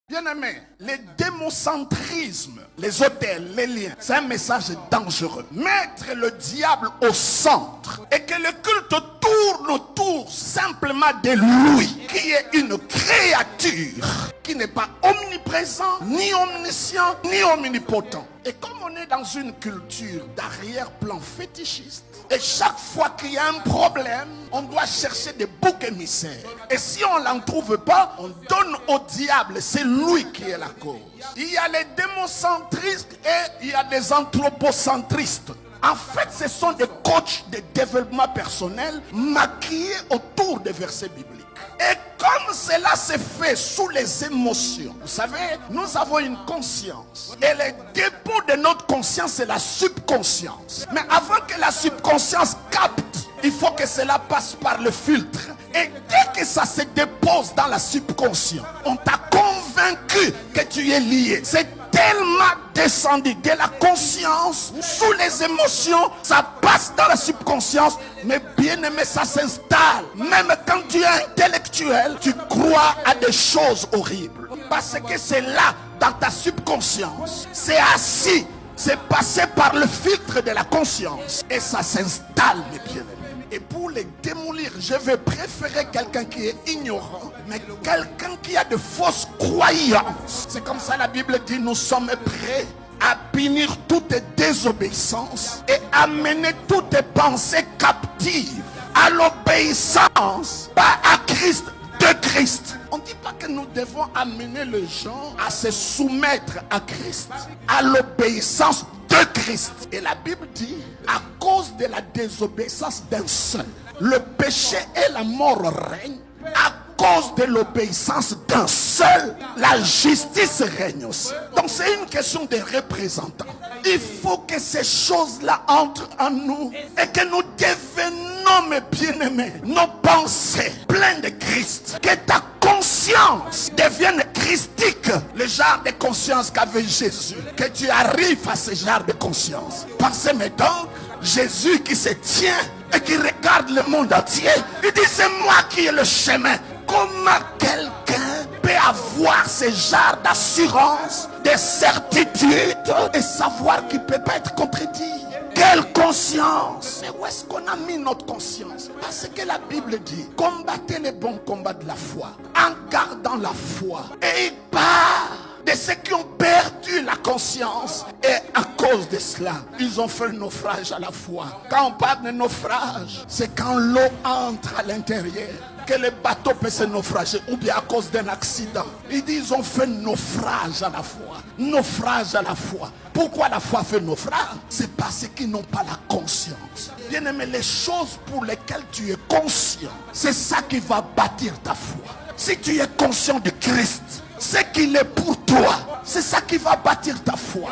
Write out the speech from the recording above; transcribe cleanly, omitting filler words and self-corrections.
Bien-aimés, les démocentrismes, les hôtels, les liens, c'est un message dangereux. Mettre le diable au centre et que le culte tourne autour simplement de lui, qui est une créature, qui n'est pas omniprésent, ni omniscient, ni omnipotent. Et comme on est dans une culture d'arrière-plan fétichiste, et chaque fois qu'il y a un problème, on doit chercher des boucs émissaires. Et si on n'en trouve pas, on donne au diable, c'est lui qui est la cause. Il y a les démocentristes et il y a des anthropocentristes. En fait, ce sont des coachs de développement personnel maquillés autour des versets bibliques. Et comme cela se fait sous les émotions, vous savez, nous avons une conscience. Et le dépôt de notre conscience, c'est la subconscience. Mais avant que la subconscience capte, il faut que cela passe par le filtre. Et dès que ça se dépose dans la subconscience, on t'a convaincu que tu es lié. C'est tellement descendu de la conscience, sous les émotions, ça passe dans la subconscience, mais bien aimé, ça s'installe. Même quand tu es intellectuel, tu crois à des choses horribles. Parce que c'est là, dans ta subconscience, c'est assis, c'est passé par le filtre de la conscience, et ça s'installe, mes bien-aimés. Et pour les démolir, je vais préférer quelqu'un qui est ignorant, mais quelqu'un qui a de fausses croyances. C'est comme ça la Bible dit, nous sommes prêts à punir toute désobéissance et amener toutes pensées captives à l'obéissance, pas à Christ, de Christ. On ne dit pas que nous devons amener les gens à se soumettre à Christ, à l'obéissance de Christ. Et la Bible dit, à cause de la désobéissance d'un seul, le péché et la mort règnent. À cause de l'obéissance d'un seul, la justice règne aussi. Donc c'est une question de représentants. Il faut que ces choses-là entrent en nous et que nous devenions, mes bien-aimés, nos pensées pleines de Christ. Que ta conscience devienne christique, le genre de conscience qu'avait Jésus. Que tu arrives à ce genre de conscience. Pensez maintenant, Jésus qui se tient et qui regarde le monde entier, il dit c'est moi qui ai le chemin. Comment quelqu'un peut avoir ce genre d'assurance, de certitude et savoir qu'il ne peut pas être contredit? Quelle conscience? Mais où est-ce qu'on a mis notre conscience? Parce que la Bible dit, combattez les bons combats de la foi en gardant la foi. Et il parle de ceux qui ont perdu la conscience. Et à cause de cela, ils ont fait le naufrage à la foi. Quand on parle de naufrage, c'est quand l'eau entre à l'intérieur que le bateau peut se naufrager, ou bien à cause d'un accident. Ils disent, ils ont fait naufrage à la foi. Naufrage à la foi. Pourquoi la foi fait naufrage? C'est parce qu'ils n'ont pas la conscience. Bien aimé, les choses pour lesquelles tu es conscient, c'est ça qui va bâtir ta foi. Si tu es conscient de Christ, ce qu'il est pour toi, c'est ça qui va bâtir ta foi.